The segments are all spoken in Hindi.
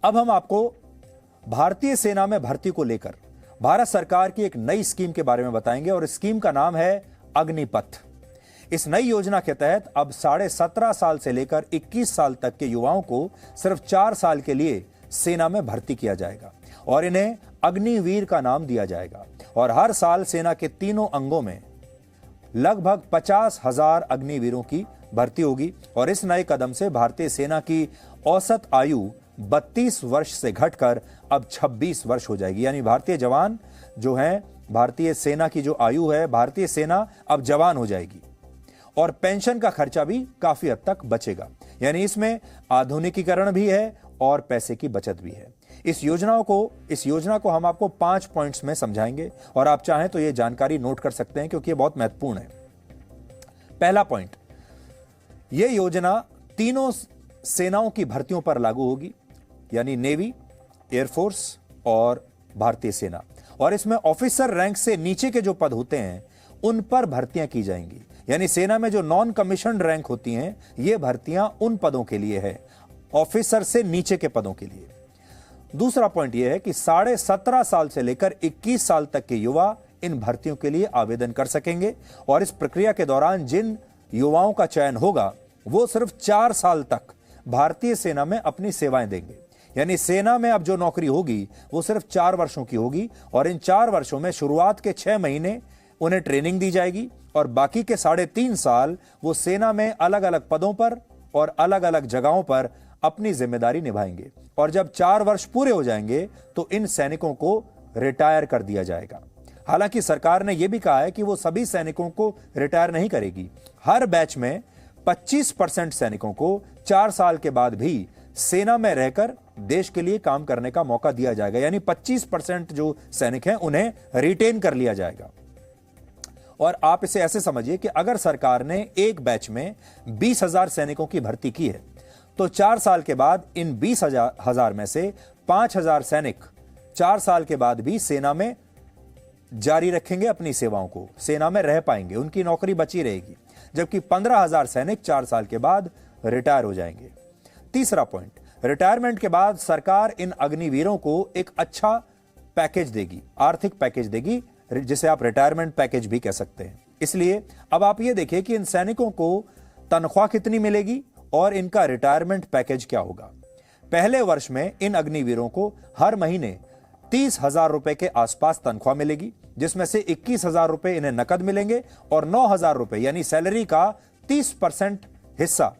अब हम आपको भारतीय सेना में भर्ती को लेकर भारत सरकार की एक नई स्कीम के बारे में बताएंगे और इस स्कीम का नाम है अग्निपथ। इस नई योजना के तहत अब 17.5 साल से लेकर 21 साल तक के युवाओं को सिर्फ 4 साल के लिए सेना में भर्ती किया जाएगा और इन्हें अग्निवीर का नाम दिया जाएगा। और हर साल सेना के तीनों अंगों में लगभग 50,000 अग्निवीरों की भर्ती होगी और इस नए कदम से भारतीय सेना की औसत आयु 32 वर्ष से घटकर अब 26 वर्ष हो जाएगी। यानी भारतीय जवान जो हैं, भारतीय सेना की जो आयु है, भारतीय सेना अब जवान हो जाएगी और पेंशन का खर्चा भी काफी हद तक बचेगा। यानी इसमें आधुनिकीकरण भी है और पैसे की बचत भी है। इस योजना को हम आपको 5 पॉइंट्स में समझाएंगे और आप चाहें तो यह जानकारी नोट कर सकते हैं क्योंकि यह बहुत महत्वपूर्ण है। पहला पॉइंट, यह योजना तीनों सेनाओं की भर्तियों पर लागू होगी, यानी नेवी, एयरफोर्स और भारतीय सेना। और इसमें ऑफिसर रैंक से नीचे के जो पद होते हैं उन पर भर्तियां की जाएंगी। यानी सेना में जो नॉन कमीशन्ड रैंक होती हैं, ये भर्तियां उन पदों के लिए है, ऑफिसर से नीचे के पदों के लिए। दूसरा पॉइंट यह है कि 17.5 साल से लेकर 21 साल तक के युवा इन भर्तियों के लिए आवेदन कर सकेंगे और इस प्रक्रिया के दौरान जिन युवाओं का चयन होगा वो सिर्फ 4 साल तक भारतीय सेना में अपनी सेवाएं देंगे। यानी सेना में अब जो नौकरी होगी वो सिर्फ 4 वर्षों की होगी और इन 4 वर्षों में शुरुआत के 6 महीने उन्हें ट्रेनिंग दी जाएगी और बाकी के 3.5 साल वो सेना में अलग अलग पदों पर और अलग अलग जगहों पर अपनी जिम्मेदारी निभाएंगे। और जब 4 वर्ष पूरे हो जाएंगे तो इन सैनिकों को रिटायर कर दिया जाएगा। हालांकि सरकार ने यह भी कहा है कि वो सभी सैनिकों को रिटायर नहीं करेगी। हर बैच में 25% सैनिकों को 4 साल के बाद भी सेना में रहकर देश के लिए काम करने का मौका दिया जाएगा। यानी 25% जो सैनिक हैं उन्हें रिटेन कर लिया जाएगा। और आप इसे ऐसे समझिए कि अगर सरकार ने एक बैच में 20,000 सैनिकों की भर्ती की है तो 4 साल के बाद इन 20,000 में से 5,000 सैनिक 4 साल के बाद भी सेना में जारी रखेंगे अपनी सेवाओं को, सेना में रह पाएंगे, उनकी नौकरी बची रहेगी, जबकि 15,000 सैनिक 4 साल के बाद रिटायर हो जाएंगे। तीसरा पॉइंट, रिटायरमेंट के बाद सरकार इन अग्निवीरों को एक अच्छा पैकेज देगी, आर्थिक पैकेज देगी, जिसे आप रिटायरमेंट पैकेज भी कह सकते हैं। इसलिए अब आप ये देखिए कि इन सैनिकों को तनख्वाह कितनी मिलेगी और इनका रिटायरमेंट पैकेज क्या होगा। पहले वर्ष में इन अग्निवीरों को हर महीने 30,000 रुपए के आसपास तनख्वाह मिलेगी, जिसमें से 21,000 रुपए इन्हें नकद मिलेंगे और 9,000 रुपए यानी सैलरी का 30% हिस्सा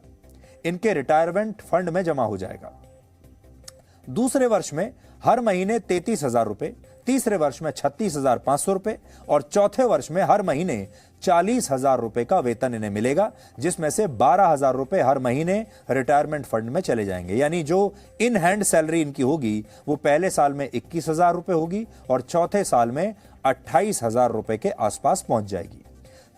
इनके रिटायरमेंट फंड में जमा हो जाएगा। दूसरे वर्ष में हर महीने 33,000 रुपए, तीसरे वर्ष में 36,500 रुपए और चौथे वर्ष में हर महीने 40,000 रुपए का वेतन इन्हें मिलेगा, जिसमें से 12,000 रुपए हर महीने रिटायरमेंट फंड में चले जाएंगे। यानी जो इन हैंड सैलरी इनकी होगी वो पहले साल में 21,000 रुपए होगी और चौथे साल में 28,000 रुपए के आसपास पहुंच जाएगी।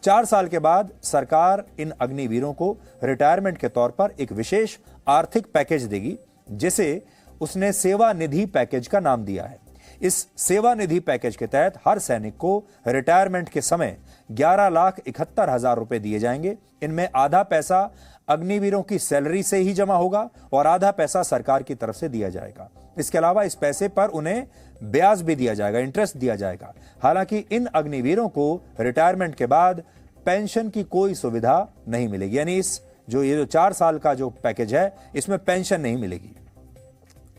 4 साल के बाद सरकार इन अग्निवीरों को रिटायरमेंट के तौर पर एक विशेष आर्थिक पैकेज देगी, जिसे उसने सेवा निधि पैकेज का नाम दिया है। इस सेवा निधि पैकेज के तहत हर सैनिक को रिटायरमेंट के समय 11,71,000 रुपए दिए जाएंगे। इनमें आधा पैसा अग्निवीरों की सैलरी से ही जमा होगा और आधा पैसा सरकार की तरफ से दिया जाएगा। इसके अलावा इस पैसे पर उन्हें ब्याज भी दिया जाएगा, इंटरेस्ट दिया जाएगा। हालांकि इन अग्निवीरों को रिटायरमेंट के बाद पेंशन की कोई सुविधा नहीं मिलेगी। यानी ये जो 4 साल का जो पैकेज है इसमें पेंशन नहीं मिलेगी।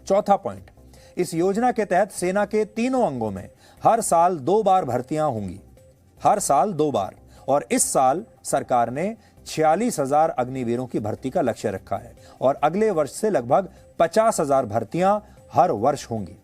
चौथा पॉइंट, इस योजना के तहत सेना के तीनों अंगों में हर साल 2 बार भर्तियां होंगी, हर साल 2 बार। और इस साल सरकार ने 46,000 अग्निवीरों की भर्ती का लक्ष्य रखा है और अगले वर्ष से लगभग 50,000 भर्तियां हर वर्ष होंगी।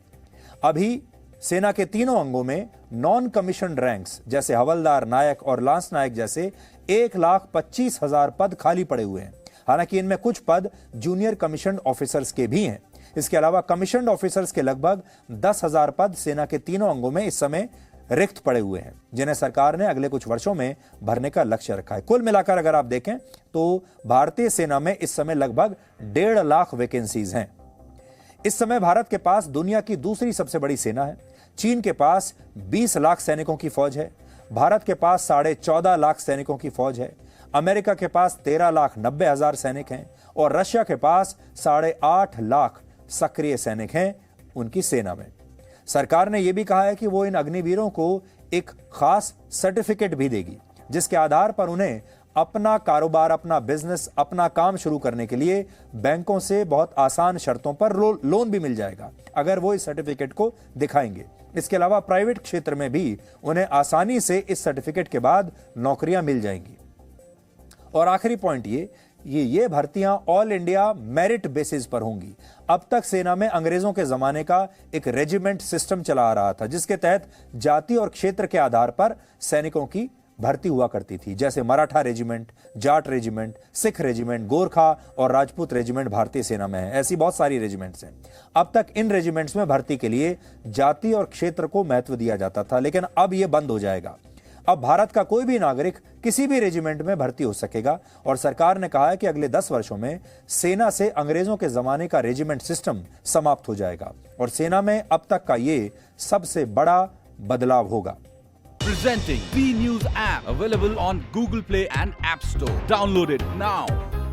अभी सेना के तीनों अंगों में नॉन कमीशन्ड रैंक्स जैसे हवलदार, नायक और लांस नायक जैसे 1,25,000 पद खाली पड़े हुए हैं। हालांकि इनमें कुछ पद जूनियर कमीशन्ड ऑफिसर्स के भी हैं। इसके अलावा कमीशन्ड ऑफिसर्स के लगभग 10,000 पद सेना के तीनों अंगों में इस समय रिक्त पड़े हुए हैं, जिन्हें सरकार ने अगले कुछ वर्षों में भरने का लक्ष्य रखा है। कुल मिलाकर अगर आप देखें तो भारतीय सेना में इस समय लगभग 1.5 लाख वैकेंसीज हैं। इस समय भारत के पास दुनिया की दूसरी सबसे बड़ी सेना है। चीन के पास 20 लाख सैनिकों की फौज है, भारत के पास 14.5 लाख सैनिकों की फौज है, अमेरिका के पास 13,90,000 सैनिक हैं और रशिया के पास 8.5 लाख सक्रिय सैनिक हैं उनकी सेना में। सरकार ने यह भी कहा है कि वो इन अग्निवीरों को एक खास सर्टिफिकेट भी देगी, जिसके आधार पर उन्हें अपना कारोबार, अपना बिजनेस, अपना काम शुरू करने के लिए बैंकों से बहुत आसान शर्तों पर लोन भी मिल जाएगा, अगर वो इस सर्टिफिकेट को दिखाएंगे। इसके अलावा प्राइवेट क्षेत्र में भी उन्हें आसानी से इस सर्टिफिकेट के बाद नौकरियां मिल जाएंगी। और आखिरी पॉइंट ये भर्तियां ऑल इंडिया मेरिट बेसिस पर होंगी। अब तक सेना में अंग्रेजों के जमाने का एक रेजिमेंट सिस्टम चला आ रहा था, जिसके तहत जाति और क्षेत्र के आधार पर सैनिकों की भर्ती हुआ करती थी, जैसे Maratha regiment, Jat regiment, Sikh regiment, Gorkha और राजपूत रेजिमेंट भारतीय सेना में है। ऐसी बहुत सारी रेजिमेंट्स हैं। अब तक इन रेजिमेंट्स में भर्ती के लिए जाति और क्षेत्र को महत्व दिया जाता था, लेकिन अब यह बंद हो जाएगा। अब भारत का कोई भी नागरिक किसी भी रेजिमेंट में भर्ती हो सकेगा और सरकार ने कहा है कि अगले 10 वर्षों में सेना से अंग्रेजों के जमाने का रेजिमेंट सिस्टम समाप्त हो जाएगा और सेना में अब तक का ये सबसे बड़ा बदलाव होगा। Presenting B News app, available on Google Play and App Store. Download it now.